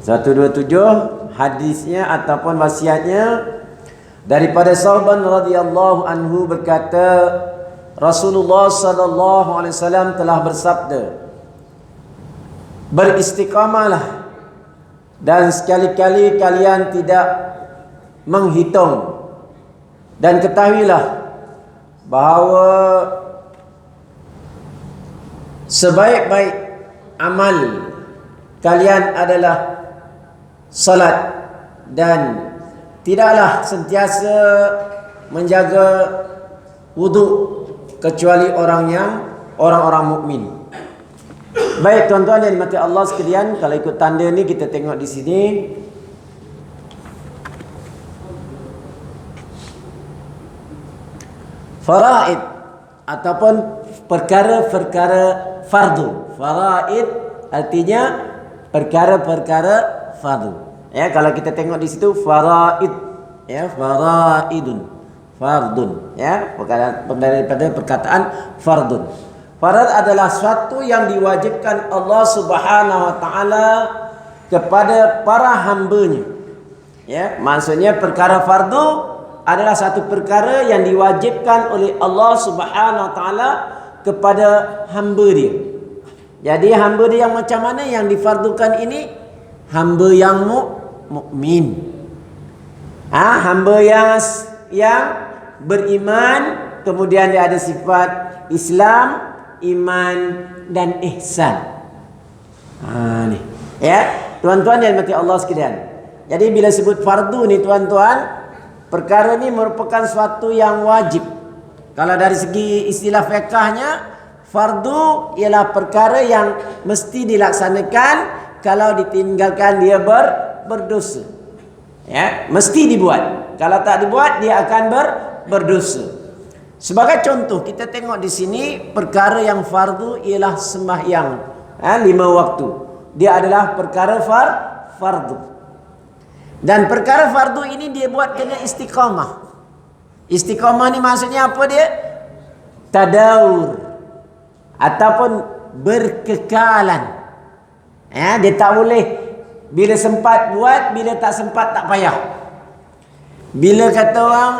127 hadisnya ataupun wasiatnya daripada Sauban radhiyallahu anhu berkata, Rasulullah sallallahu alaihi wasallam telah bersabda, beristiqamalah dan sekali-kali kalian tidak menghitung, dan ketahuilah bahawa sebaik-baik amal kalian adalah salat, dan tidaklah sentiasa menjaga wuduk kecuali orang-orang mukmin. Baik tuan-tuan yang dimati Allah sekalian, kalau ikut tanda ni kita tengok di sini. Faraid ataupun perkara-perkara fardu. Faraid artinya perkara-perkara fardu. Ya, kalau kita tengok di situ faraid, ya, faraidun, fardun, ya, daripada perkataan fardun. Farad adalah suatu yang diwajibkan Allah Subhanahu wa taala kepada para hamba-Nya. Ya, maksudnya perkara fardu adalah satu perkara yang diwajibkan oleh Allah Subhanahu wa taala kepada hamba Dia. Jadi hamba Dia yang macam mana yang difardukan ini? Hamba yang mukmin. Hamba yang beriman, kemudian dia ada sifat Islam, iman dan ihsan. Ni. Ya, tuan-tuan yang dirahmati Allah sekalian. Jadi bila sebut fardu ni tuan-tuan, perkara ni merupakan suatu yang wajib. Kalau dari segi istilah fiqahnya, fardu ialah perkara yang mesti dilaksanakan, kalau ditinggalkan dia berdosa. Ya, mesti dibuat. Kalau tak dibuat dia akan berdosa. Sebagai contoh, kita tengok di sini perkara yang fardu ialah sembahyang 5 waktu. Dia adalah perkara fardu. Dan perkara fardu ini dia buat kena istiqamah. Istiqamah ni maksudnya apa dia? Tadaur ataupun berkekalan. Ya, dia tak boleh bila sempat buat, bila tak sempat tak payah. Bila kata orang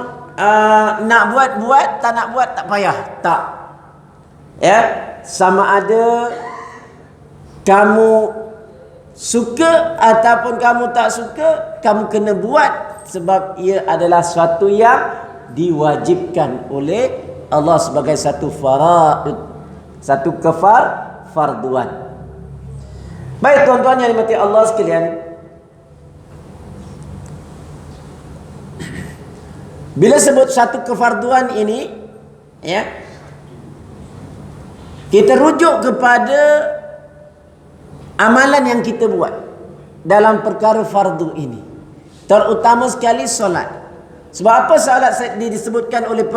nak buat, tak nak buat tak payah. Tak. Ya, sama ada kamu suka ataupun kamu tak suka, kamu kena buat, sebab ia adalah suatu yang diwajibkan oleh Allah sebagai satu faraid, satu farduan. Baik tuan-tuan yang dimati Allah sekalian, bila sebut satu kefarduan ini, ya, kita rujuk kepada amalan yang kita buat dalam perkara fardu ini, terutama sekali solat. Sebab apa solat disebutkan oleh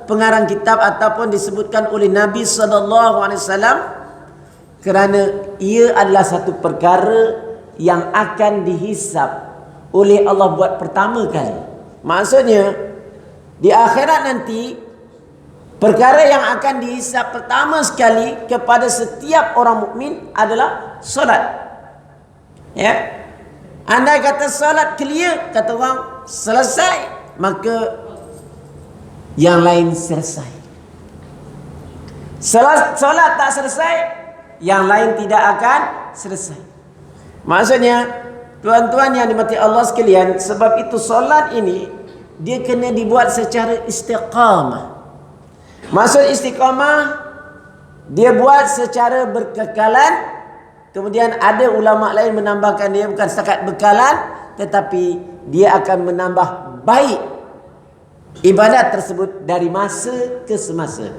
pengarang kitab ataupun disebutkan oleh Nabi SAW? Kerana ia adalah satu perkara yang akan dihisap oleh Allah buat pertama kali. Maksudnya di akhirat nanti, perkara yang akan dihisap pertama sekali kepada setiap orang mukmin adalah solat. Ya, andai kata solat clear, kata orang selesai, maka yang lain selesai. Solat tak selesai, yang lain tidak akan selesai. Maksudnya tuan-tuan yang dimati Allah sekalian, sebab itu solat ini dia kena dibuat secara istiqamah. Maksud istiqamah, dia buat secara berkekalan. Kemudian ada ulama lain menambahkan dia bukan setakat bekalan, tetapi dia akan menambah baik ibadat tersebut dari masa ke semasa.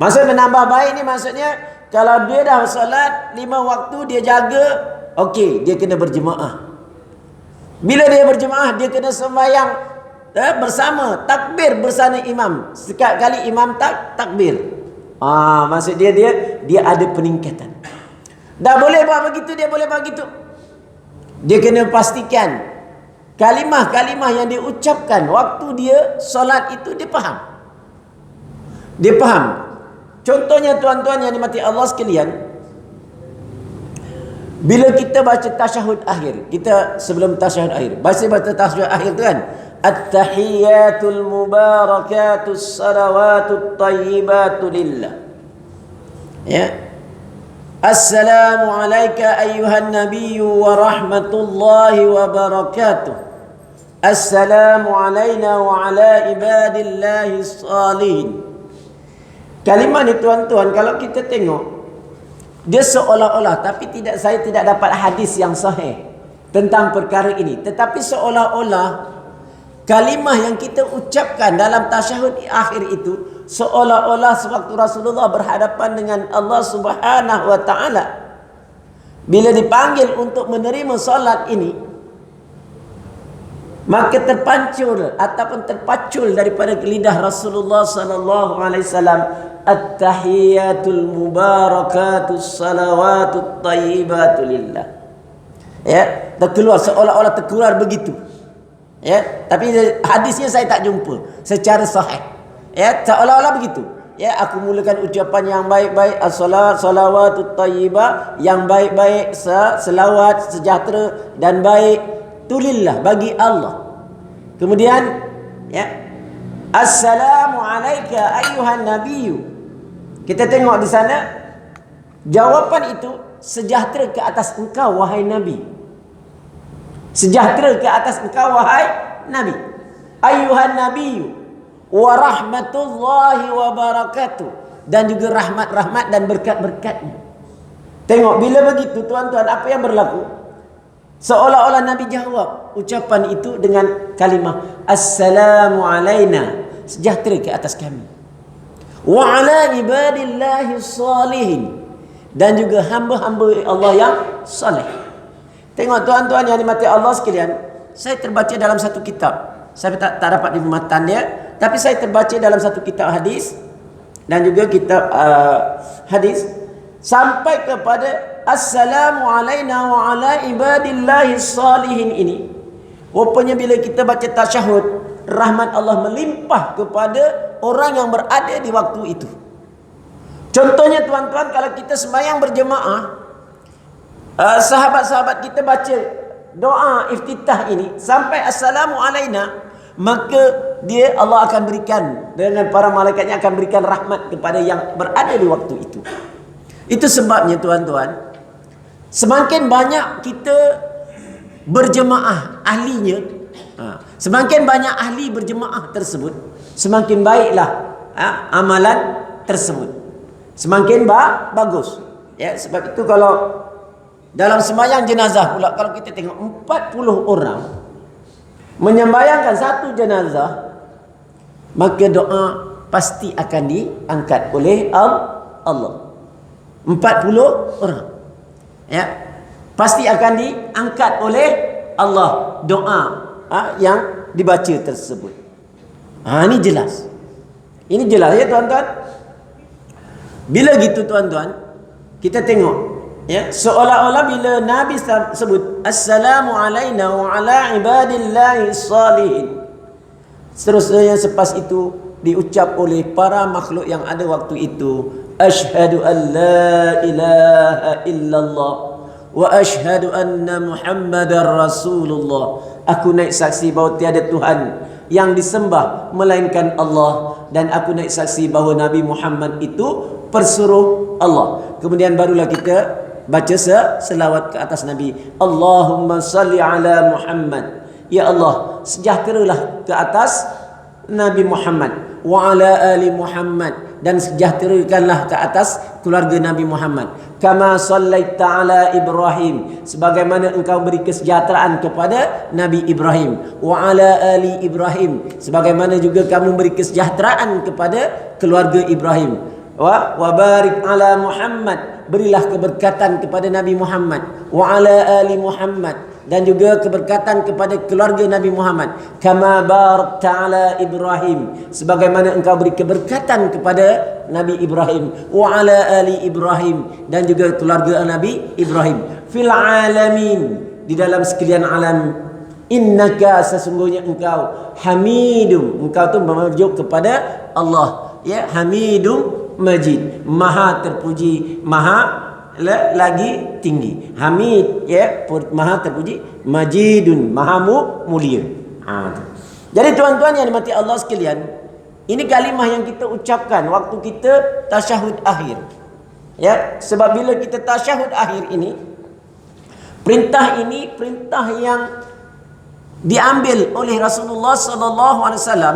Maksud menambah baik ni maksudnya, kalau dia dah solat 5 waktu dia jaga, okey, dia kena berjemaah. Bila dia berjemaah, dia kena sembahyang bersama, takbir bersama imam. Sekali imam takbir. Maksud dia ada peningkatan. Dah boleh buat begitu, dia boleh buat begitu. Dia kena pastikan kalimah-kalimah yang diucapkan waktu dia solat itu dia faham. Dia faham. Contohnya tuan-tuan yang dimati Allah sekalian, Bila kita baca tasyahud akhir, kita sebelum tasyahud akhir, baca tasyahud akhir tu kan, at-tahiyyatul mubarakatus salawatut tayyibatu lillah. Ya. Assalamu alayka ayyuhan nabiyyu wa rahmatullahi wa barakatuh. Assalamu alayna wa ala ibadillahi salihin. Kalimah ni tuan-tuan, kalau kita tengok, dia seolah-olah, tapi saya tidak dapat hadis yang sahih tentang perkara ini. Tetapi seolah-olah kalimah yang kita ucapkan dalam tasyahud akhir itu seolah-olah sewaktu Rasulullah berhadapan dengan Allah Subhanahu wa taala. Bila dipanggil untuk menerima solat ini, maka terpancul ataupun terpacul daripada lidah Rasulullah sallallahu alaihi wasallam, at-tahiyyatul mubarakatus salawatut tayyibatu lillah. Ya, terkeluar seolah-olah terkeluar begitu. Ya, tapi hadisnya saya tak jumpa secara sahih. Ya, seolah-olah begitu. Ya, aku mulakan ucapan yang baik-baik, as-salat salawatut tayyibah, yang baik-baik, selawat sejahtera dan baik tulillah, bagi Allah. Kemudian ya, assalamu alayka ayyuhan nabiyyu. Kita tengok di sana jawapan itu, sejahtera ke atas engkau wahai nabi. Sejahtera ke atas engkau wahai nabi. Ayyuhan nabiyyu wa rahmatullahi wa barakatuh, dan juga rahmat-rahmat dan berkat-berkatnya. Tengok bila begitu tuan-tuan, apa yang berlaku? Seolah-olah Nabi jawab ucapan itu dengan kalimah assalamu alayna, sejahtera ke atas kami, wa ala ibadillahi salihin, dan juga hamba-hamba Allah yang saleh. Tengok tuan-tuan yang dimati Allah sekalian, saya terbaca dalam satu kitab, saya tak dapat di matan dia, tapi saya terbaca dalam satu kitab hadis dan juga kitab hadis sampai kepada assalamu alayna wa ala ibadillahi salihin ini. Rupanya bila kita baca tasyahud, rahmat Allah melimpah kepada orang yang berada di waktu itu. Contohnya tuan-tuan, kalau kita sembahyang berjemaah, sahabat-sahabat kita baca doa iftitah ini sampai assalamu alayna, maka Allah akan berikan, dengan para malaikatnya akan berikan rahmat kepada yang berada di waktu itu. Itu sebabnya tuan-tuan, semakin banyak kita berjemaah ahlinya, semakin banyak ahli berjemaah tersebut, semakin baiklah amalan tersebut, semakin bagus. Ya, sebab itu kalau dalam sembahyang jenazah pula, kalau kita tengok 40 orang menyembayangkan satu jenazah, maka doa pasti akan diangkat oleh Allah. 40 orang, ya, pasti akan diangkat oleh Allah doa yang dibaca tersebut. Ini jelas. Ini jelas ya tuan-tuan. Bila gitu tuan-tuan, kita tengok ya, seolah-olah bila Nabi sebut assalamu alayna wa ala ibadillahi salihin, seterusnya selepas itu diucap oleh para makhluk yang ada waktu itu, asyhadu an la ilaha illallah wa asyhadu anna muhammadar rasulullah. Aku naik saksi bahawa tiada Tuhan yang disembah melainkan Allah, dan aku naik saksi bahawa Nabi Muhammad itu persuruh Allah. Kemudian barulah kita baca selawat ke atas Nabi. Allahumma salli ala Muhammad. Ya Allah, sejahteralah ke atas Nabi Muhammad, wa ala ali Muhammad, dan sejahterakanlah ke atas keluarga Nabi Muhammad. Kama sallaita ala Ibrahim, sebagaimana engkau beri kesejahteraan kepada Nabi Ibrahim. Wa ala ali Ibrahim, sebagaimana juga kamu beri kesejahteraan kepada keluarga Ibrahim. Wa barik ala Muhammad, berilah keberkatan kepada Nabi Muhammad. Wa ala ali Muhammad, dan juga keberkatan kepada keluarga Nabi Muhammad. Kama barakta ala Ibrahim, sebagaimana engkau beri keberkatan kepada Nabi Ibrahim. Wa ala ali Ibrahim, dan juga keluarga Nabi Ibrahim. Fil alamin, di dalam sekalian alam. Innaka, sesungguhnya engkau, Hamidum, engkau tu merujuk kepada Allah, ya, Hamidum Majid, maha terpuji, maha lagi tinggi. Hamid, ya, maha terpuji, majidun, maha mulia. Jadi tuan-tuan yang dimati Allah sekalian, ini kalimah yang kita ucapkan waktu kita tasyahud akhir. Ya, sebab bila kita tasyahud akhir ini, perintah yang diambil oleh Rasulullah sallallahu alaihi wasallam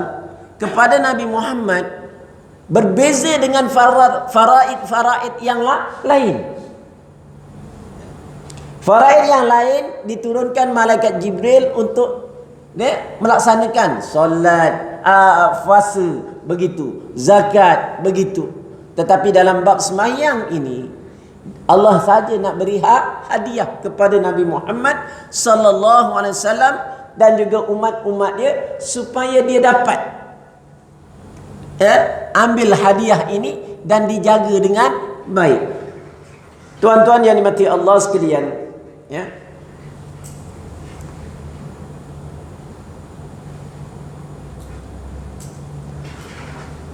kepada Nabi Muhammad, berbeza dengan faraid yang lain. Faraid yang lain diturunkan malaikat Jibril untuk melaksanakan solat, puasa begitu, zakat begitu. Tetapi dalam bab sembahyang ini, Allah saja nak beri hadiah kepada Nabi Muhammad sallallahu alaihi wasallam dan juga umat-umat dia supaya dia dapat ambil hadiah ini dan dijaga dengan baik. Tuan-tuan yang dimati Allah sekalian, ya.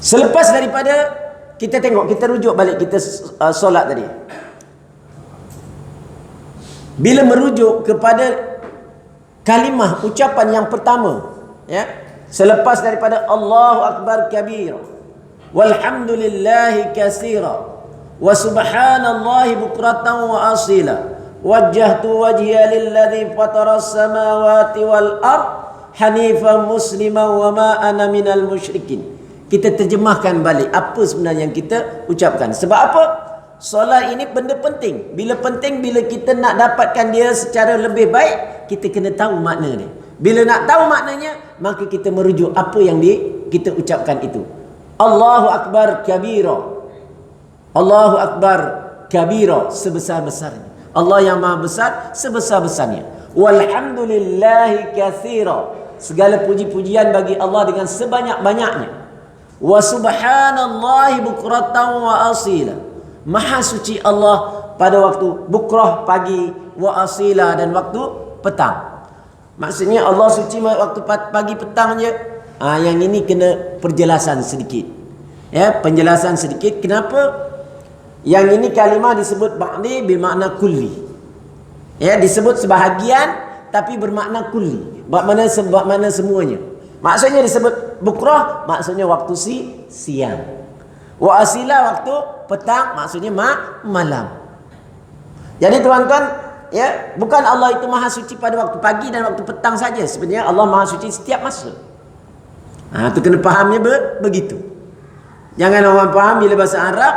Selepas daripada kita tengok, kita rujuk balik kita solat tadi. Bila merujuk kepada kalimah ucapan yang pertama, ya, selepas daripada Allahu Akbar kabira, walhamdulillahi katsira, wa subhanallahi bukratan wa asila, wajjahtu wajhiya lilladzi fataras samawati wal ard hanifan musliman wa ma ana minal musyrikin. Kita terjemahkan balik apa sebenarnya yang kita ucapkan. Sebab apa? Solat ini benda penting. Bila kita nak dapatkan dia secara lebih baik, kita kena tahu makna dia. Bila nak tahu maknanya, maka kita merujuk apa yang kita ucapkan itu. Allahu Akbar kabira. Allahu Akbar kabira, sebesar-besarnya. Allah yang maha besar, sebesar-besarnya. Walhamdulillahi katsira. Segala puji-pujian bagi Allah dengan sebanyak-banyaknya. Wa subhanallahi bukratan wa asila. Maha suci Allah pada waktu bukrah pagi, wa asila, dan waktu petang. Maksudnya Allah suci waktu pagi petang je. Yang ini kena perjelasan sedikit. Ya, penjelasan sedikit. Kenapa? Yang ini kalimah disebut ba'di bermakna kulli. Ya, disebut sebahagian tapi bermakna kulli. Bermakna semuanya. Maksudnya disebut bukrah, maksudnya waktu siang. Wa asila waktu petang, maksudnya malam. Jadi tuan-tuan, ya, bukan Allah itu maha suci pada waktu pagi dan waktu petang saja. Sebenarnya Allah maha suci setiap masa. Itu kena fahamnya begitu. Jangan orang faham bila bahasa Arab,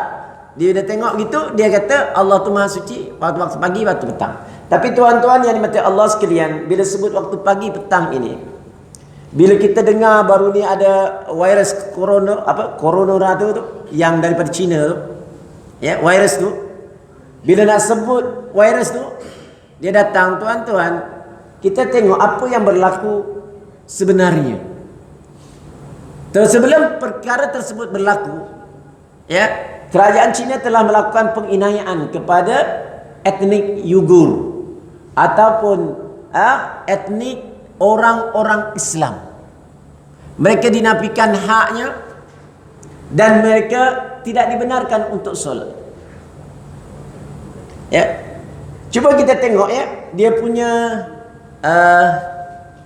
dia dah tengok gitu, dia kata Allah tu maha suci waktu pagi, waktu petang. Tapi tuan-tuan yang dimati Allah sekalian, bila sebut waktu pagi petang ini, bila kita dengar baru ni ada virus corona tu yang daripada China tu, ya, virus tu, bila nak sebut virus tu, dia datang, tuan-tuan, kita tengok apa yang berlaku sebenarnya. Sebelum perkara tersebut berlaku, ya, kerajaan China telah melakukan penginayaan kepada etnik Uyghur ataupun etnik orang-orang Islam. Mereka dinafikan haknya dan mereka tidak dibenarkan untuk solat. Ya. Cuba kita tengok, ya, dia punya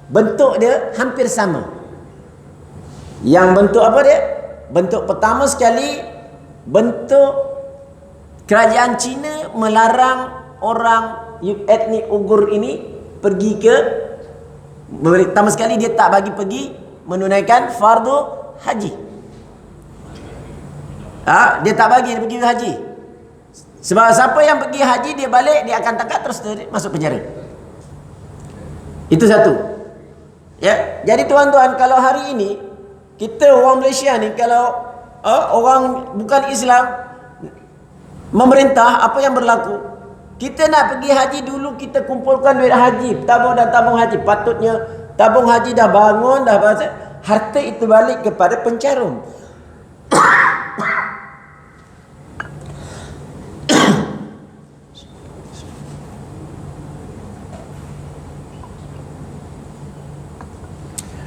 bentuk dia hampir sama. Yang bentuk apa dia? Bentuk pertama sekali, bentuk kerajaan Cina melarang orang etnik Uyghur ini pergi ke, pertama sekali dia tak bagi pergi menunaikan fardu haji. Dia tak bagi dia pergi haji. Sebab siapa yang pergi haji, dia balik, dia akan tangkap terus masuk penjara. Itu satu. Ya, jadi tuan-tuan, kalau hari ini kita orang Malaysia ni, kalau orang bukan Islam memerintah, apa yang berlaku? Kita nak pergi haji dulu, kita kumpulkan duit haji, tabung dan tabung haji. Patutnya tabung haji dah bangun, dah bahasa, harta itu balik kepada pencarum.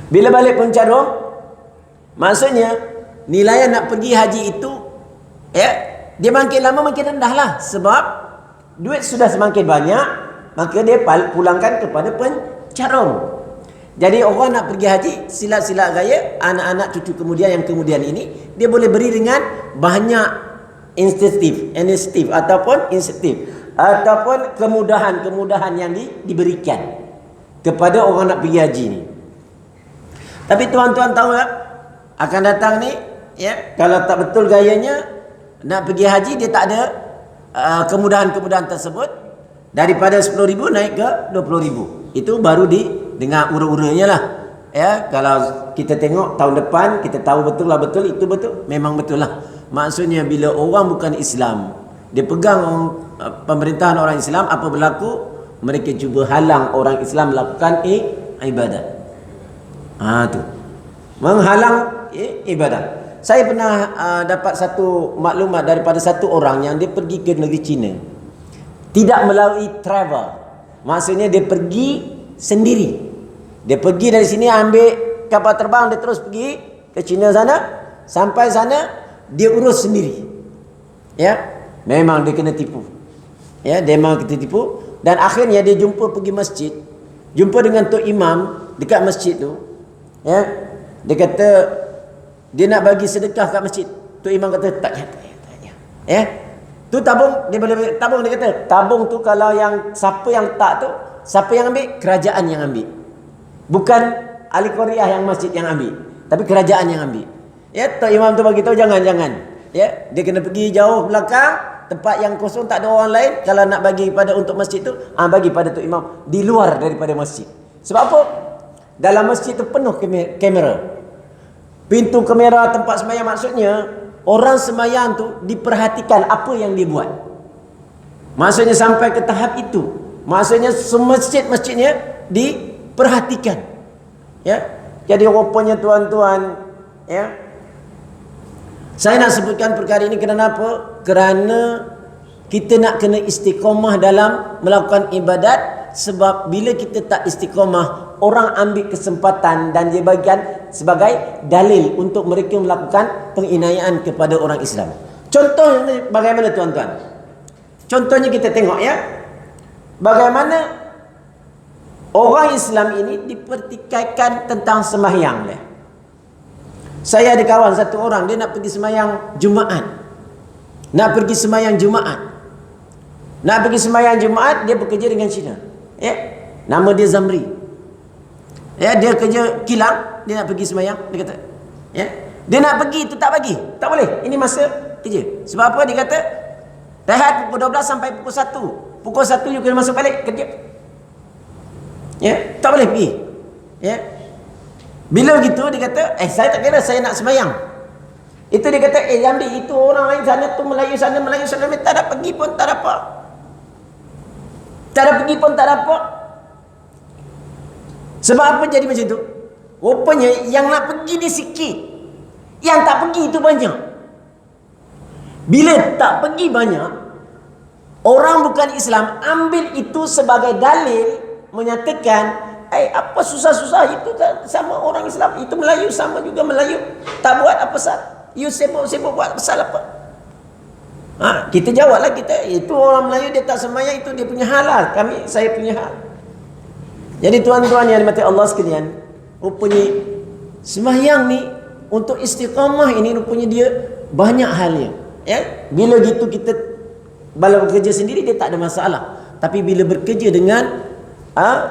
Bila balik pencarum, maksudnya nilai nak pergi haji itu, ya, dia makin lama makin rendah lah. Sebab duit sudah semakin banyak, maka dia pulangkan kepada pencarum. Jadi orang nak pergi haji, silat-silat gaya, anak-anak cucu kemudian yang kemudian ini, dia boleh beri dengan banyak insentif ataupun kemudahan yang diberikan kepada orang nak pergi haji ni. Tapi tuan-tuan tahu tak, akan datang ni, ya, kalau tak betul gayanya nak pergi haji, dia tak ada kemudahan-kemudahan tersebut. Daripada 10,000 naik ke 20,000. Itu baru dengar ura-uranya lah. Ya, kalau kita tengok tahun depan, kita tahu betul lah, betul itu betul, memang betul lah. Maksudnya bila orang bukan Islam, dia pegang pemerintahan orang Islam, apa berlaku? Mereka cuba halang orang Islam melakukan ibadat. Tu menghalang ibadah. Saya pernah dapat satu maklumat daripada satu orang yang dia pergi ke negeri China, tidak melalui travel. Maksudnya dia pergi sendiri. Dia pergi dari sini ambil kapal terbang, dia terus pergi ke China sana. Sampai sana dia urus sendiri. Ya, memang dia kena tipu. Ya, dia memang kena tipu. Dan akhirnya dia jumpa pergi masjid, jumpa dengan Tok Imam dekat masjid tu. Ya, dia kata dia nak bagi sedekah kat masjid. Tok Imam kata tak payah. Ya, tu tabung, dia boleh tabung. Dia kata tabung tu kalau yang siapa yang tak tu, siapa yang ambil? Kerajaan yang ambil. Bukan ahli Korea yang masjid yang ambil, tapi kerajaan yang ambil. Ya, Tok Imam tu bagi tahu jangan. Ya, dia kena pergi jauh belakang, tempat yang kosong tak ada orang lain. Kalau nak bagi pada untuk masjid tu, bagi pada Tok Imam di luar daripada masjid. Sebab apa? Dalam masjid tu penuh kamera. Pintu kamera tempat sembahyang, maksudnya orang sembahyang tu diperhatikan apa yang dia buat. Maksudnya sampai ke tahap itu. Maksudnya masjid-masjidnya diperhatikan. Ya. Jadi rupanya tuan-tuan, ya, saya nak sebutkan perkara ini kenapa? Kerana kita nak kena istiqamah dalam melakukan ibadat. Sebab bila kita tak istiqamah, orang ambil kesempatan dan dia bagikan sebagai dalil untuk mereka melakukan penginayaan kepada orang Islam. Contohnya bagaimana tuan-tuan? Contohnya kita tengok, ya, bagaimana orang Islam ini dipertikaikan tentang sembahyang. Saya ada kawan satu orang, dia nak pergi sembahyang Jumaat. Nak pergi sembahyang Jumaat, dia bekerja dengan Cina. Ya, nama dia Zamri. Ya, dia kerja kilang, dia nak pergi sembahyang, dia kata, ya, dia nak pergi tu tak bagi. Tak boleh. Ini masa kerja. Sebab apa? Dia kata rehat pukul 12 sampai pukul 1. Pukul 1 you kena masuk balik kerja. Ya, tak boleh pergi. Ya. Bila begitu dia kata, saya tak kira, saya nak sembahyang. Itu dia kata, ambil itu orang lain sana tu, Melayu sana, tak ada pergi pun tak dapat. Sebab apa jadi macam tu? Rupanya yang nak pergi ni sikit, yang tak pergi itu banyak. Bila tak pergi banyak, orang bukan Islam ambil itu sebagai dalil menyatakan, apa susah-susah itu sama orang Islam, itu Melayu sama juga Melayu, tak buat apa salah, you sibuk buat salah apa? Kita jawablah, kita itu orang Melayu dia tak sembahyang, itu dia punya hal lah, saya punya hal. Jadi tuan-tuan yang dimati Allah sekalian, rupanya sembahyang ni untuk istiqamah ini rupanya dia banyak halnya. Ya, bila gitu kita kalau bekerja sendiri dia tak ada masalah, tapi bila bekerja dengan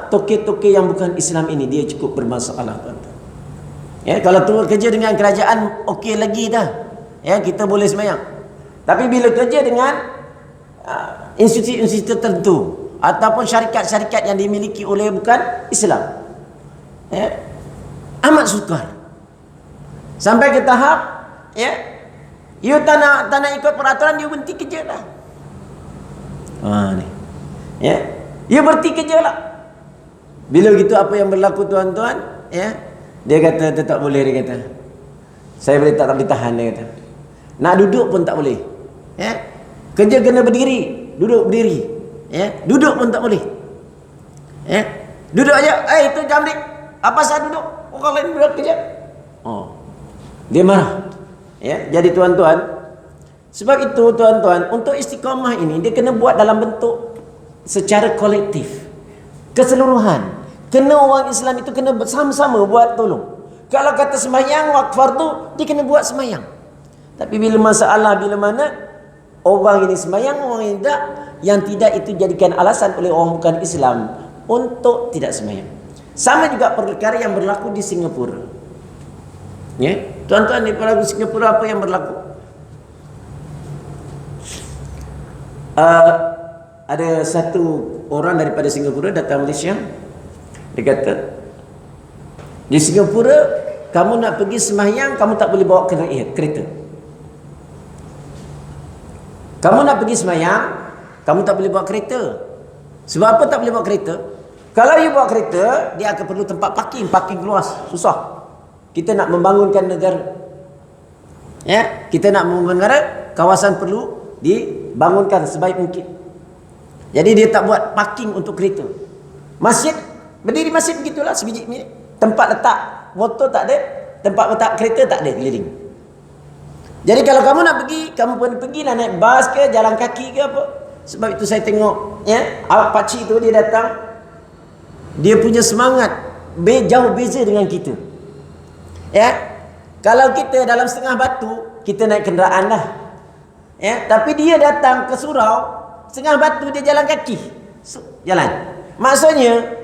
toke-toke yang bukan Islam ini, dia cukup bermasalah, tuan-tuan. Ya, kalau tu kerja dengan kerajaan okey lagi dah. Ya, kita boleh sembahyang. Tapi bila kerja dengan institusi-institusi tertentu ataupun syarikat-syarikat yang dimiliki oleh bukan Islam, ya, amat sukar. Sampai ke tahap, ya, you tak nak ikut peraturan, you berhenti kerja lah. Ni. Ya, you berhenti kerja lah. Bila begitu apa yang berlaku tuan-tuan? Ya, dia kata tak boleh, dia kata. Saya boleh tak tahan, dia kata. Nak duduk pun tak boleh. Ya, kerja kena berdiri, duduk berdiri. Ya, duduk pun tak boleh. Ya, duduk aja. Itu Jamrik, apa saya duduk? Orang lain bekerja. Dia marah. Ya, jadi tuan-tuan, Sebab itu tuan-tuan, untuk istiqamah ini dia kena buat dalam bentuk secara kolektif, keseluruhan. Kena orang Islam itu kena bersama-sama buat tolong. Kalau kata sembahyang waktu fardu, dia kena buat sembahyang. Tapi bila masalah bila mana orang ini sembahyang, orang ini tidak, yang tidak itu jadikan alasan oleh orang bukan Islam untuk tidak sembahyang. Sama juga perkara yang berlaku di Singapura. Ya, tuan-tuan di Singapura apa yang berlaku? Ada satu orang daripada Singapura datang Malaysia. Dia kata, di Singapura kamu nak pergi sembahyang, kamu tak boleh bawa kereta. Kamu nak pergi sembahyang, kamu tak boleh bawa kereta. Sebab apa tak boleh bawa kereta? Kalau you bawa kereta, dia akan perlu tempat parking luas, susah. Kita nak membangunkan negara, ya, kita nak membangun negara, kawasan perlu dibangunkan sebaik mungkin. Jadi dia tak buat parking untuk kereta. Masjid, berdiri masjid begitulah, sebiji minit. Tempat letak motor tak ada, tempat letak kereta tak ada keliling. Jadi kalau kamu nak pergi, kamu pun pergilah naik bas ke, jalan kaki ke apa. Sebab itu saya tengok, ya, pakcik tu dia datang, dia punya semangat jauh beza dengan kita. Ya, kalau kita dalam setengah batu, kita naik kenderaan lah. Ya, tapi dia datang ke surau, setengah batu dia jalan kaki. Jalan. Maksudnya,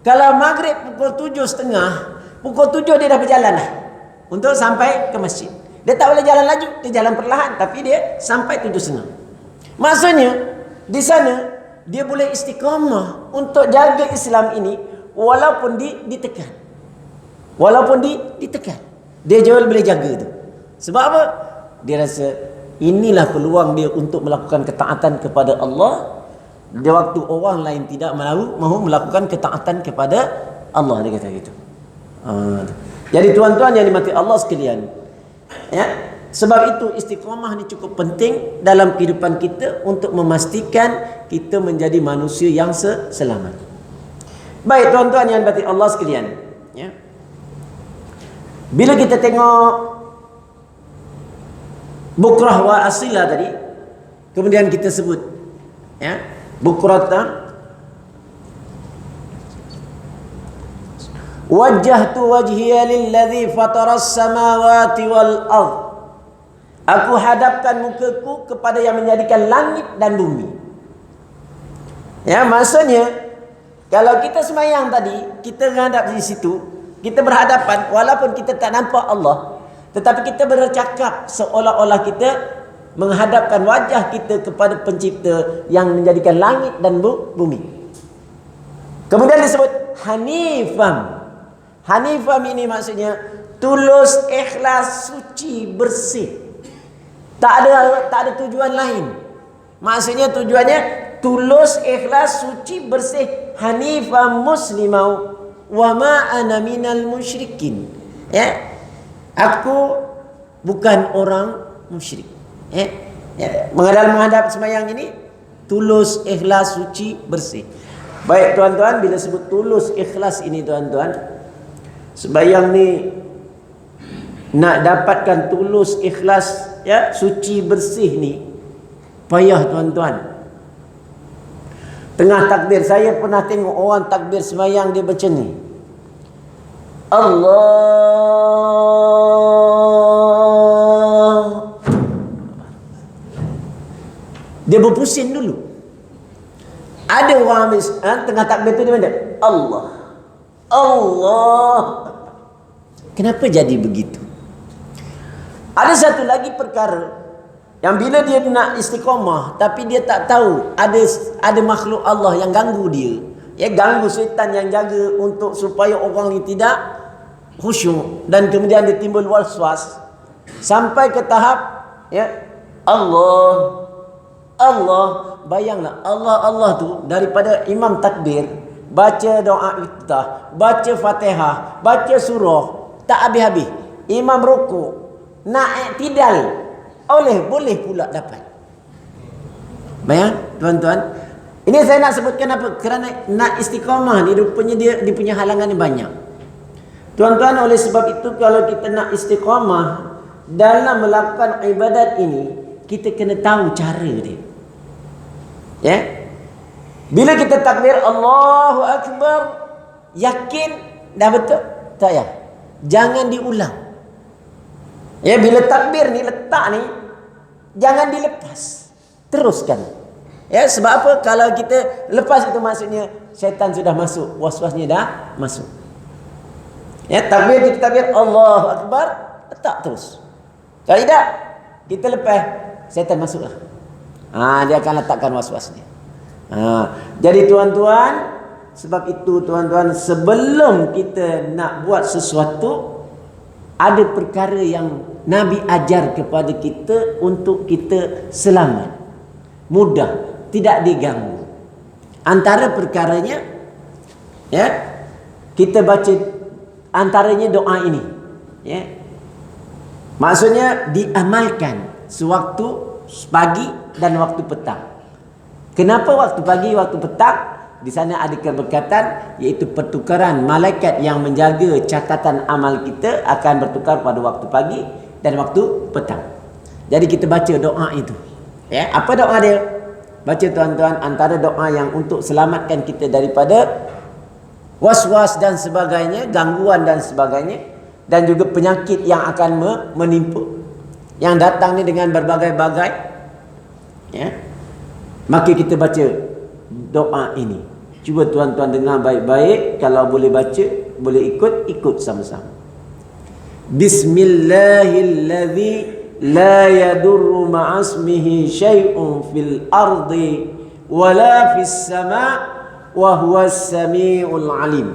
kalau maghrib pukul 7.30, pukul 7 dia dah berjalan lah untuk sampai ke masjid. Dia tak boleh jalan laju, dia jalan perlahan, tapi dia sampai 7.30. Maksudnya, di sana dia boleh istiqamah untuk jaga Islam ini walaupun ditekan. Walaupun ditekan. Dia jauh boleh jaga tu. Sebab apa? Dia rasa inilah peluang dia untuk melakukan ketaatan kepada Allah. Dia waktu orang lain tidak mahu melakukan ketaatan kepada Allah, dia kata gitu. Jadi tuan-tuan yang dimati Allah sekalian, ya, sebab itu istiqamah ni cukup penting dalam kehidupan kita untuk memastikan kita menjadi manusia yang selamat. Baik tuan-tuan yang dimati Allah sekalian, ya. Bila kita tengok bukrah wa asilah tadi, kemudian kita sebut, ya, bukratan wajjahtu wajhiya lilladzi fataras samawati wal ardh. Aku hadapkan mukaku kepada yang menjadikan langit dan bumi. Ya, maksudnya kalau kita sembahyang tadi, kita menghadap di situ, kita berhadapan walaupun kita tak nampak Allah, tetapi kita bercakap seolah-olah kita menghadapkan wajah kita kepada pencipta yang menjadikan langit dan bumi. Kemudian disebut hanifam. Hanifam ini maksudnya tulus, ikhlas, suci, bersih. Tak ada tujuan lain. Maksudnya tujuannya tulus, ikhlas, suci, bersih. Hanifam muslimau wa ma ana minal musyrikin. Ya. Aku bukan orang musyrik. Ya. Menghadap sembahyang ini tulus, ikhlas, suci, bersih. Baik tuan-tuan, bila sebut tulus, ikhlas ini tuan-tuan, sembahyang ni nak dapatkan tulus, ikhlas, ya, suci, bersih ni payah tuan-tuan. Tengah takbir, saya pernah tengok orang takbir sembahyang dia macam ni. Allah. Dia berpusing dulu. Ada orang tengah takbir tu dia mana? Allah. Allah. Kenapa jadi begitu? Ada satu lagi perkara yang bila dia nak istiqamah tapi dia tak tahu ada makhluk Allah yang ganggu dia. Ya, ganggu syaitan yang jaga untuk supaya orang ni tidak khusyuk dan kemudian dia timbul waswas sampai ke tahap, ya, Allah. Bayanglah Allah tu daripada imam takbir, baca doa iftitah, baca Fatihah, baca surah, tak habis-habis. Imam rukuk, nak i'tidal, boleh pula dapat. Bayang tuan-tuan, ini saya nak sebutkan apa? Kerana nak istiqamah ni rupanya dia punya halangan ni banyak. Tuan-tuan, oleh sebab itu kalau kita nak istiqamah dalam melakukan ibadat ini, kita kena tahu cara dia. Ya. Bila kita takbir Allahu Akbar, yakin dah betul? Tak ya. Jangan diulang. Ya, bila takbir ni letak ni jangan dilepas. Teruskan. Ya, sebab apa? Kalau kita lepas itu maksudnya syaitan sudah masuk, was-wasnya dah masuk. Ya, takbir kita takbir Allahu Akbar, letak terus. Kalau tidak, kita lepas, syaitan masuklah. Dia akan letakkan was-wasnya. Jadi tuan-tuan, sebab itu tuan-tuan, sebelum kita nak buat sesuatu, ada perkara yang Nabi ajar kepada kita untuk kita selamat, mudah, tidak diganggu. Antara perkaranya, ya, kita baca antaranya doa ini, ya. Maksudnya diamalkan sewaktu pagi dan waktu petang. Kenapa waktu pagi, waktu petang? Di sana ada keberkatan, iaitu pertukaran malaikat yang menjaga catatan amal kita akan bertukar pada waktu pagi dan waktu petang. Jadi kita baca doa itu. Ya, apa doa dia? Baca tuan-tuan, antara doa yang untuk selamatkan kita daripada was-was dan sebagainya, gangguan dan sebagainya, dan juga penyakit yang akan menimpa, yang datang ni dengan berbagai-bagai. Ya. Maka kita baca doa ini. Cuba tuan-tuan dengar baik-baik. Kalau boleh baca, boleh ikut sama-sama. Bismillahilladzi la yadurru ma'asmihi syai'un fil ardi wala fis sama' wa huwas sami'ul alim.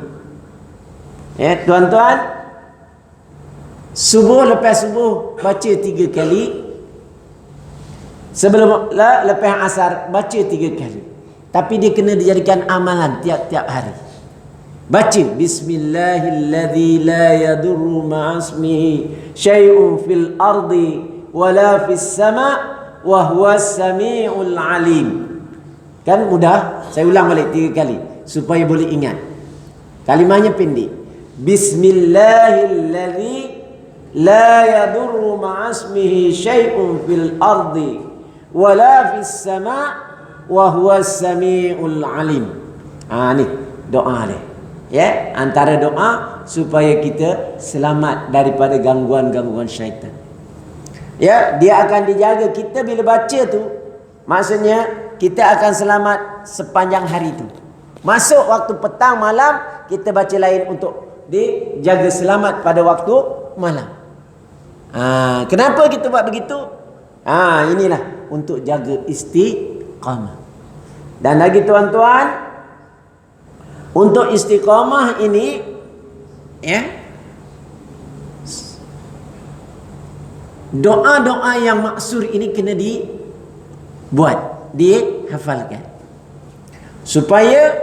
Ya, tuan-tuan, subuh lepas subuh baca 3 kali. Sebelum lepas asar baca 3 kali. Tapi dia kena dijadikan amalan tiap-tiap hari. Baca Bismillahilladzi la yadurru ma'asmihi syai'un fil ardi wala fis sama' wa huwas sami'ul alim. Kan mudah? Saya ulang balik 3 kali supaya boleh ingat. Kalimahnya pendek. Bismillahilladzi la yadurru ma'asmihi syai'un fil ardi wala fis sama' wa huwas sami'ul alim. Ni doa dia. Ya, antara doa supaya kita selamat daripada gangguan-gangguan syaitan. Ya, dia akan dijaga kita bila baca tu. Maksudnya kita akan selamat sepanjang hari tu. Masuk waktu petang malam, kita baca lain untuk dijaga selamat pada waktu malam. Kenapa kita buat begitu? Inilah untuk jaga istiqamah. Dan lagi tuan-tuan, untuk istiqamah ini, ya, doa-doa yang maksur ini kena dibuat, dihafalkan, supaya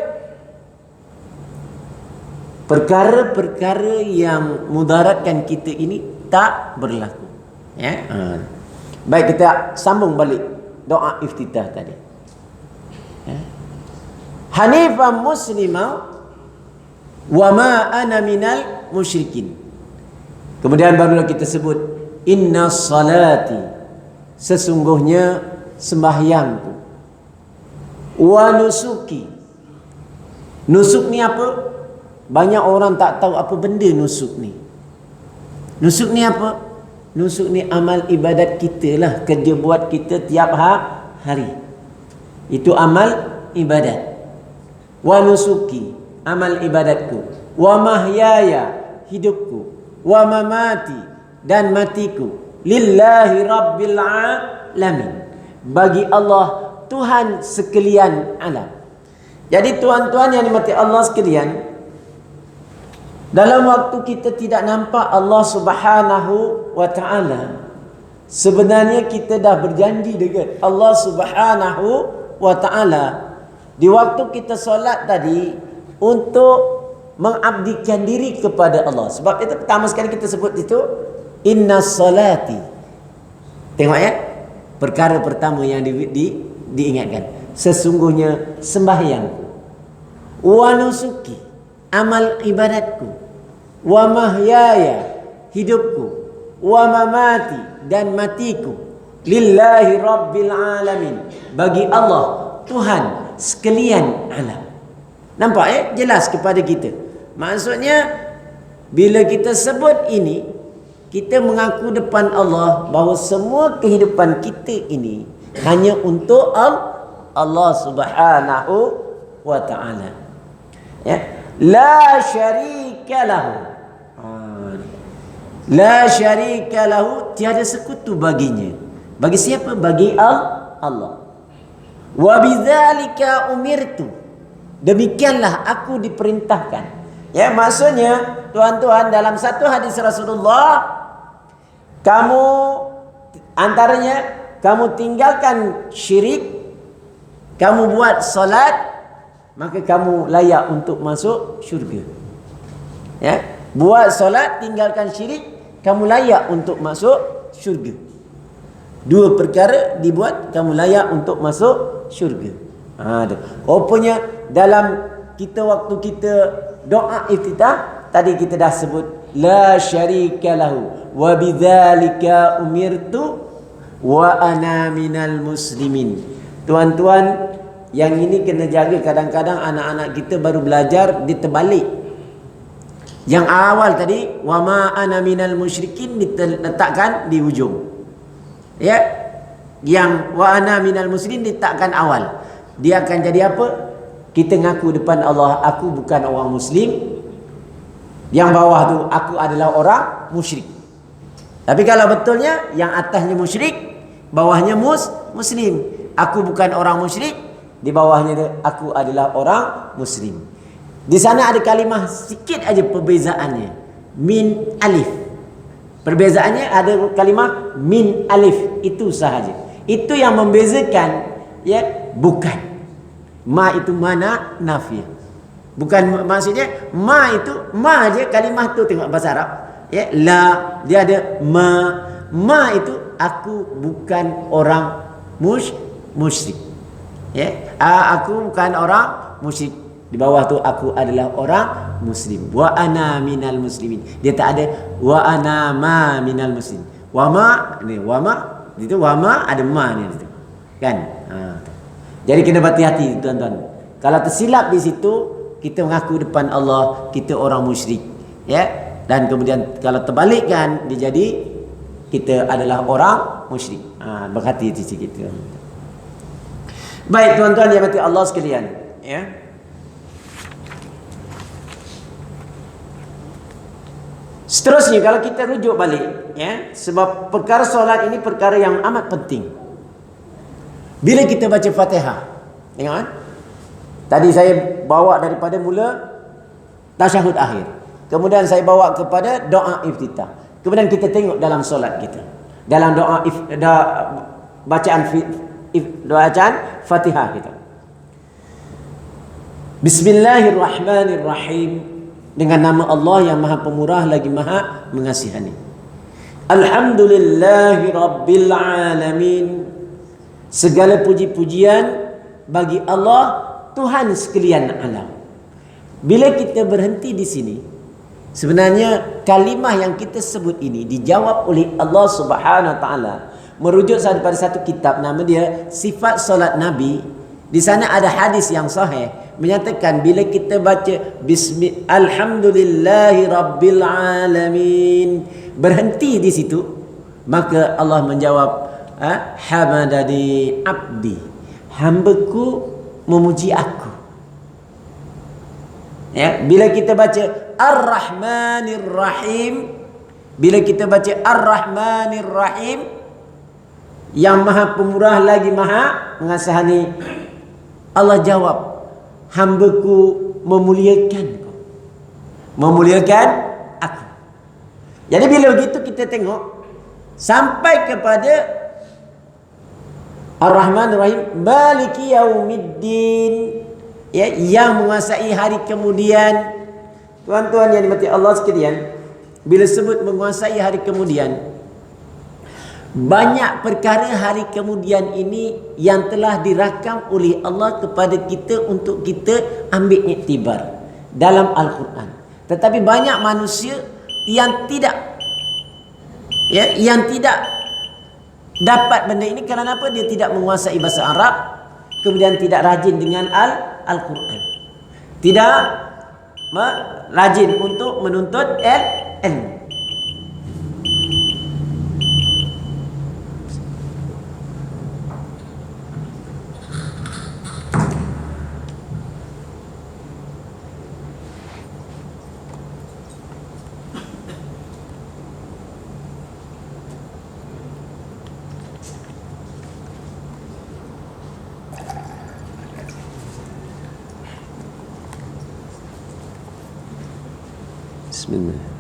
perkara-perkara yang mudaratkan kita ini tak berlaku. Ya. Baik, kita sambung balik doa iftitah tadi. Ya. Hanifan muslimah wa ma ana minal musyrikin. Kemudian barulah kita sebut inna salati, sesungguhnya sembahyangku, wa nusuki. Nusuk ni apa? Banyak orang tak tahu apa benda nusuk ni. Nusuk ni apa? Nusuk ni amal ibadat kita lah, kerja buat kita tiap hari. Itu amal ibadat. Wa nusuki, amal ibadatku. Wa mahyaya, hidupku. Wa mamati, dan matiku. Lillahi rabbil alamin, bagi Allah, Tuhan sekalian alam. Jadi tuan-tuan yang dimati Allah sekalian, dalam waktu kita tidak nampak Allah Subhanahu wa ta'ala, sebenarnya kita dah berjanji dengan Allah Subhanahu wa ta'ala di waktu kita solat tadi untuk mengabdikan diri kepada Allah. Sebab itu pertama sekali kita sebut itu inna salati. Tengok ya, perkara pertama yang diingatkan, sesungguhnya sembahyangku, wa nusuki, amal ibadatku, wa mahyaya, hidupku, wa mamati, dan matiku, Lillahi Rabbil Alamin. Bagi Allah, Tuhan sekalian alam. Nampak jelas kepada kita. Maksudnya bila kita sebut ini, kita mengaku depan Allah bahawa semua kehidupan kita ini hanya untuk Allah Subhanahu wa taala. Ya. La syarika lahu. La syarika lahu, tiada sekutu baginya. Bagi siapa? Bagi Allah. Wa bidzalika umirtu. Demikianlah aku diperintahkan. Ya, maksudnya tuan-tuan, dalam satu hadis Rasulullah, kamu antaranya kamu tinggalkan syirik, kamu buat solat, maka kamu layak untuk masuk syurga. Ya, buat solat, tinggalkan syirik, kamu layak untuk masuk syurga. Dua perkara dibuat, kamu layak untuk masuk syurga. Rupanya dalam kita waktu kita doa iftitah tadi kita dah sebut la syarika lahu wa bidzalika umirtu wa ana minal muslimin. Tuan-tuan, yang ini kena jaga. Kadang-kadang anak-anak kita baru belajar diterbalik. Yang awal tadi wa ma ana minal musyrikin diletakkan di hujung. Ya. Yang wa ana minal muslimin diletakkan awal. Dia akan jadi apa? Kita ngaku depan Allah, aku bukan orang Muslim. Yang bawah tu, aku adalah orang musyrik. Tapi kalau betulnya, yang atasnya musyrik, bawahnya Muslim. Aku bukan orang musyrik, di bawahnya tu, aku adalah orang Muslim. Di sana ada kalimah sikit aja perbezaannya. Min alif. Perbezaannya ada kalimah min alif. Itu sahaja. Itu yang membezakan. Ya, bukan. Ma itu mana nafiah. Bukan, maksudnya ma itu ma aja kalimah tu, tengok bahasa Arab. Ya, la dia ada ma. Ma itu aku bukan orang musyrik. Ya, aku bukan orang musyrik. Di bawah tu aku adalah orang muslim. Wa ana minal muslimin. Dia tak ada wa ana ma minal muslim. Wa ma ni wa ma itu wa ma ada ma ni situ. Kan? Jadi kena berhati-hati tuan-tuan. Kalau tersilap di situ, kita mengaku depan Allah kita orang musyrik, ya. Dan kemudian kalau terbalikkan dia jadi kita adalah orang musyrik. Berhati-hati sikit. Baik tuan-tuan yang dirahmati Allah sekalian, ya. Seterusnya kalau kita rujuk balik, ya, sebab perkara solat ini perkara yang amat penting. Bila kita baca Fatihah, tengok kan? Tadi saya bawa daripada mula tasyahud akhir. Kemudian saya bawa kepada doa iftitah. Kemudian kita tengok dalam solat kita. Dalam doa bacaan Fatihah kita. Bismillahirrahmanirrahim. Dengan nama Allah yang Maha Pemurah lagi Maha Mengasihani. Alhamdulillahi Rabbil Alamin. Segala puji-pujian bagi Allah, Tuhan sekalian alam. Bila kita berhenti di sini, sebenarnya kalimah yang kita sebut ini dijawab oleh Allah Subhanahu Wa Taala merujuk pada satu kitab, nama dia Sifat Solat Nabi. Di sana ada hadis yang sahih menyatakan bila kita baca Alhamdulillahi Rabbil Alamin, berhenti di situ, maka Allah menjawab, hamadani abdi, hambaku memuji aku. Ya, bila kita baca Ar-Rahmanir Rahim, bila kita baca Ar-Rahmanir Rahim, yang Maha Pemurah lagi Maha Mengasihani, Allah jawab, hambaku memuliakan kau, memuliakan aku. Jadi bila begitu kita tengok sampai kepada Ar-Rahman Ar-Rahim, Maliki Yaumiddin, ya, yang menguasai hari kemudian. Tuan-tuan yang dimati Allah sekalian, bila sebut menguasai hari kemudian, banyak perkara hari kemudian ini yang telah dirakam oleh Allah kepada kita untuk kita ambil iktibar dalam Al-Quran. Tetapi banyak manusia yang tidak, ya, yang tidak dapat benda ini kerana apa? Dia tidak menguasai bahasa Arab, kemudian tidak rajin dengan Al-Quran, tidak rajin untuk menuntut ilmu. Bismillah.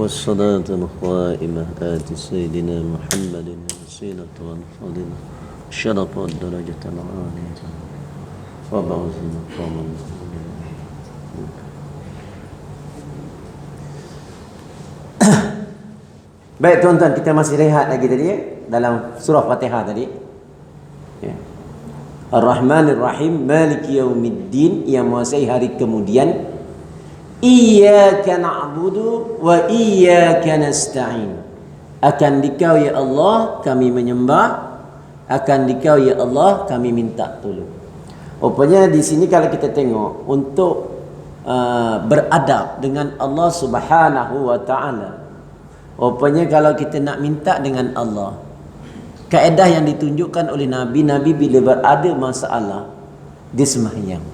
والصلاة القائمة آت سيدنا محمد الوسيلة والفضيلة الشرف والدرجة العالية وبعث مقام Baik tuan-tuan, kita masih rehat lagi tadi dalam surah Fatihah tadi. Ya. Ar-Rahmanir Rahim, Maliki Yaumiddin, yang menguasai hari kemudian. Iyyaka na'budu wa iyyaka nasta'in. Akan Dikau ya Allah kami menyembah, akan Dikau ya Allah kami minta tolong. Rupanya di sini kalau kita tengok, untuk beradab dengan Allah Subhanahu wa taala. Rupanya kalau kita nak minta dengan Allah, kaedah yang ditunjukkan oleh Nabi bila berada masalah, dia sembahyang.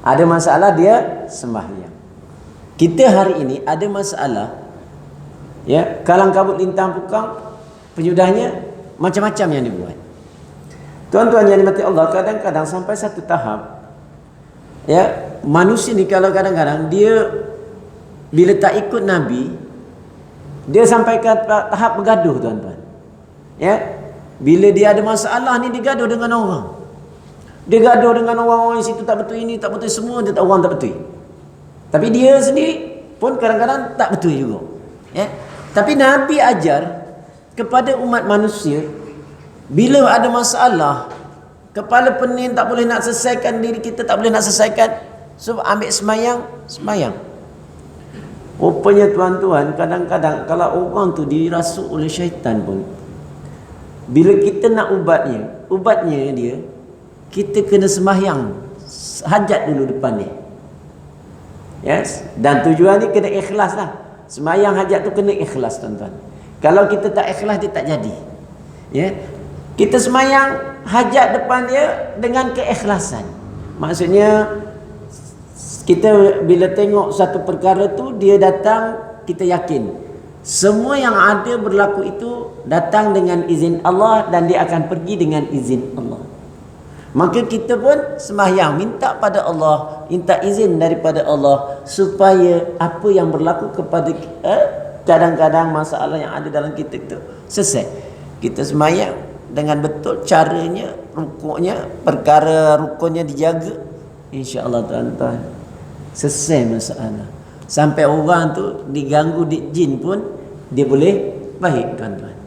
Ada masalah dia sembahyang. Kita hari ini ada masalah, ya, kalang kabut lintang pukang, penyudahnya macam-macam yang dibuat. Tuan-tuan yang dimati Allah, kadang-kadang sampai satu tahap, ya, manusia ni kalau kadang-kadang dia bila tak ikut Nabi, dia sampai ke tahap bergaduh, tuan-tuan. Ya, bila dia ada masalah ni, dia gaduh dengan orang. Dia gaduh dengan orang-orang situ, tak betul ini, tak betul semua, dia tak, orang tak betul. Tapi dia sendiri pun kadang-kadang tak betul juga. Ya. Tapi Nabi ajar kepada umat manusia, bila ada masalah, kepala pening, tak boleh nak selesaikan diri kita, tak boleh nak selesaikan, so ambil semayang. Rupanya tuan-tuan, kadang-kadang kalau orang tu dirasuk oleh syaitan pun, bila kita nak ubatnya dia, kita kena sembahyang hajat dulu depan dia. Yes. Dan tujuan ni kena ikhlas lah. Sembahyang hajat tu kena ikhlas, tuan-tuan. Kalau kita tak ikhlas, dia tak jadi. Ya. Kita sembahyang hajat depan dia dengan keikhlasan. Maksudnya kita bila tengok satu perkara tu dia datang, kita yakin semua yang ada berlaku itu datang dengan izin Allah dan dia akan pergi dengan izin Allah. Maka kita pun sembahyang, minta pada Allah, minta izin daripada Allah supaya apa yang berlaku kepada kadang-kadang masalah yang ada dalam kita itu selesai. Kita sembahyang dengan betul caranya, rukuknya, perkara rukunnya dijaga, insya-Allah tuan-tuan selesai masalah. Sampai orang tu diganggu di jin pun dia boleh baik, tuan-tuan.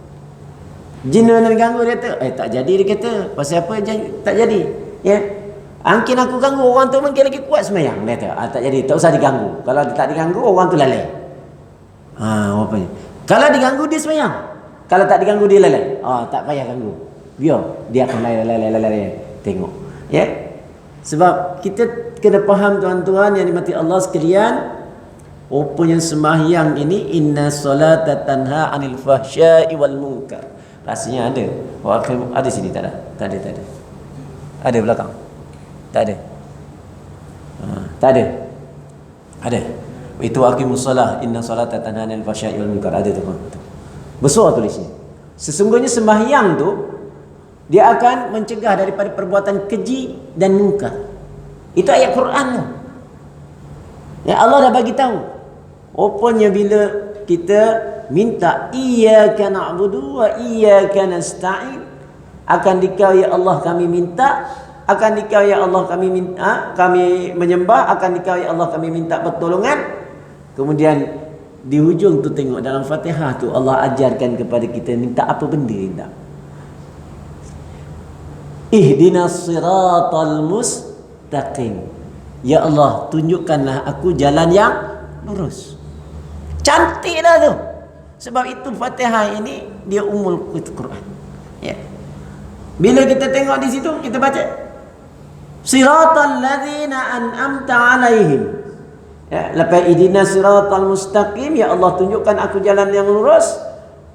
Jin yang diganggu dia kata, tak jadi, dia kata, pasal apa tak jadi? Ya. Angkin aku ganggu orang tu mungkin lagi kuat sembahyang. Dia kata, tak jadi, tak usah diganggu. Kalau dia tak diganggu, orang tu lalai. Rupanya. Kalau diganggu dia sembahyang. Kalau tak diganggu dia lalai. Tak payah ganggu. Biar dia akan lalai. Tengok. Ya. Sebab kita kena faham, tuan-tuan yang dimati Allah sekalian, rupanya sembahyang ini inna solata tanha 'anil fahsya'i wal munkar. Rasanya ada. Ada sini tak ada? Tak ada. Ada belakang? Tak ada. Tak ada. Ada. Itu aqimus solah inna solata tanha 'anil fahsya'i wal munkar. Ada tu. Besar tulisnya. Sesungguhnya sembahyang tu dia akan mencegah daripada perbuatan keji dan munkar. Itu ayat Quran tu. Ya, Allah dah bagi tahu. Rupanya bila kita minta iyyaka na'budu wa iyyaka nasta'in, akan dikau ya Allah kami minta, akan dikau ya Allah kami minta, kami menyembah, akan dikau ya Allah kami minta pertolongan. Kemudian di hujung tu tengok dalam Fatihah tu Allah ajarkan kepada kita minta apa benda minta. Ihdinas siratal mustaqim. Ya Allah, tunjukkanlah aku jalan yang lurus. Cantiklah tu. Sebab itu Fatihah ini dia ummul Quran. Ya. Bila kita tengok di situ, kita baca siratal ladzina an'amta 'alaihim. Ya, lepas ihdinas siratal mustaqim, ya Allah tunjukkan aku jalan yang lurus.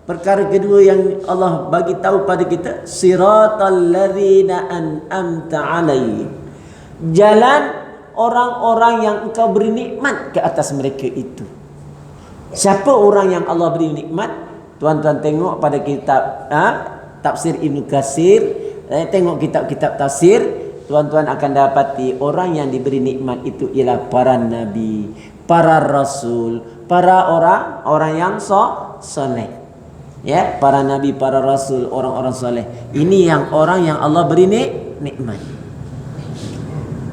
Perkara kedua yang Allah bagi tahu pada kita, siratal ladzina an'amta 'alaihim. Jalan orang-orang yang engkau beri nikmat ke atas mereka itu. Siapa orang yang Allah beri nikmat? Tuan-tuan tengok pada kitab tafsir Ibn Katsir, tengok kitab-kitab tafsir, tuan-tuan akan dapati orang yang diberi nikmat itu ialah para nabi, para rasul, para orang yang soleh. Ya, para nabi, para rasul, orang-orang soleh. Ini yang orang yang Allah beri nikmat.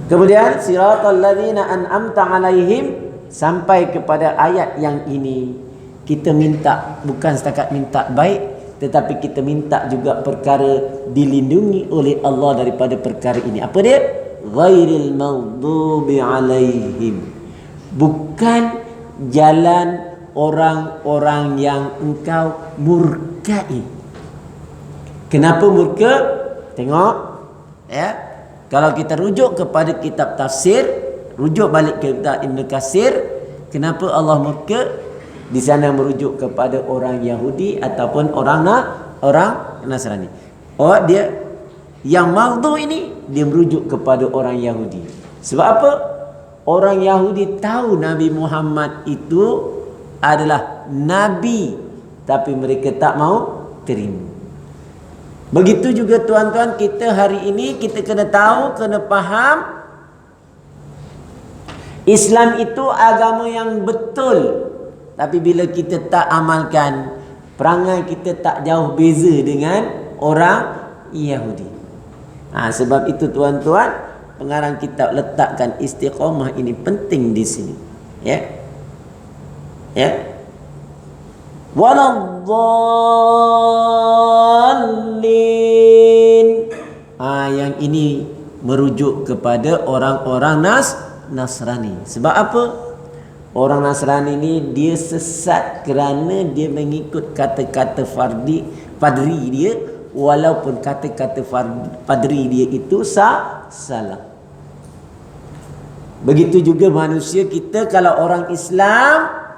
Kemudian siratal ladzina an'amta 'alaihim, sampai kepada ayat yang ini kita minta, bukan setakat minta baik, tetapi kita minta juga perkara dilindungi oleh Allah daripada perkara ini. Apa dia? Ghairil maghdubi 'alaihim. Bukan jalan orang-orang yang engkau murkai. Kenapa murka? Tengok, ya. Kalau kita rujuk kepada kitab tafsir, rujuk balik ke Ibn Katsir, kenapa Allah murka di sana merujuk kepada orang Yahudi ataupun orang Nasrani. Oh, dia yang maghdu ini dia merujuk kepada orang Yahudi. Sebab apa? Orang Yahudi tahu Nabi Muhammad itu adalah nabi, tapi mereka tak mau terima. Begitu juga tuan-tuan, kita hari ini kita kena tahu, kena faham, Islam itu agama yang betul. Tapi bila kita tak amalkan, perangai kita tak jauh beza dengan orang Yahudi. Sebab itu tuan-tuan, pengarang kitab letakkan istiqamah ini penting di sini. Ya. Waladdallin. Yang ini merujuk kepada orang-orang Nasrani. Sebab apa? Orang Nasrani ni dia sesat kerana dia mengikut kata-kata padri dia, walaupun kata-kata padri dia itu salah. Begitu juga manusia kita, kalau orang Islam,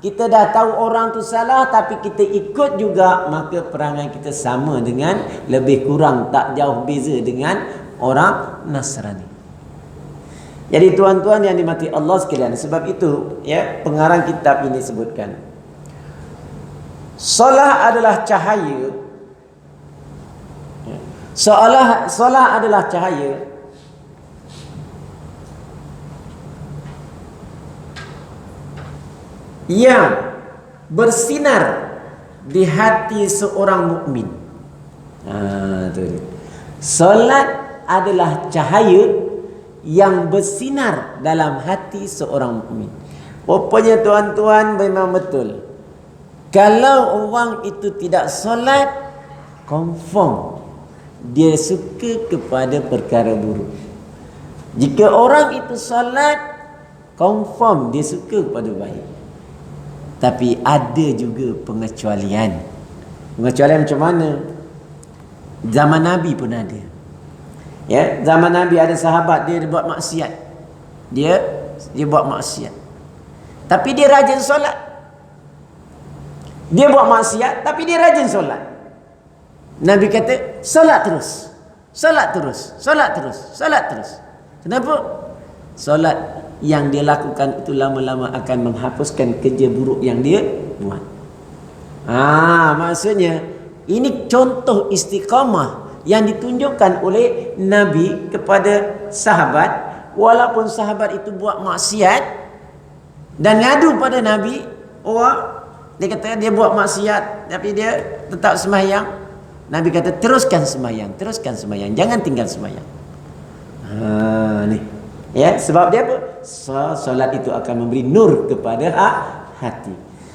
kita dah tahu orang tu salah tapi kita ikut juga, maka perangai kita sama dengan, lebih kurang tak jauh beza dengan orang Nasrani. Jadi tuan-tuan yang dimati Allah sekalian, sebab itu ya pengarang kitab ini sebutkan, solah adalah cahaya. Solah adalah cahaya yang bersinar di hati seorang mukmin. Solat adalah cahaya yang bersinar dalam hati seorang mukmin. Rupanya tuan-tuan memang betul, kalau orang itu tidak solat, confirm dia suka kepada perkara buruk. Jika orang itu solat, confirm dia suka kepada baik. Tapi ada juga pengecualian. Pengecualian macam mana? Zaman Nabi pun ada. Ya, zaman Nabi ada sahabat dia buat maksiat. Dia buat maksiat. Tapi dia rajin solat. Dia buat maksiat tapi dia rajin solat. Nabi kata, solat terus. Solat terus. Solat terus. Solat terus. Kenapa? Solat yang dia lakukan itu lama-lama akan menghapuskan kerja buruk yang dia buat. Maksudnya ini contoh istiqamah yang ditunjukkan oleh Nabi kepada sahabat. Walaupun sahabat itu buat maksiat dan ngadu pada Nabi, dia kata dia buat maksiat tapi dia tetap sembahyang. Nabi kata teruskan sembahyang, jangan tinggal sembahyang. Ya, sebab dia apa? Solat itu akan memberi nur kepada hati.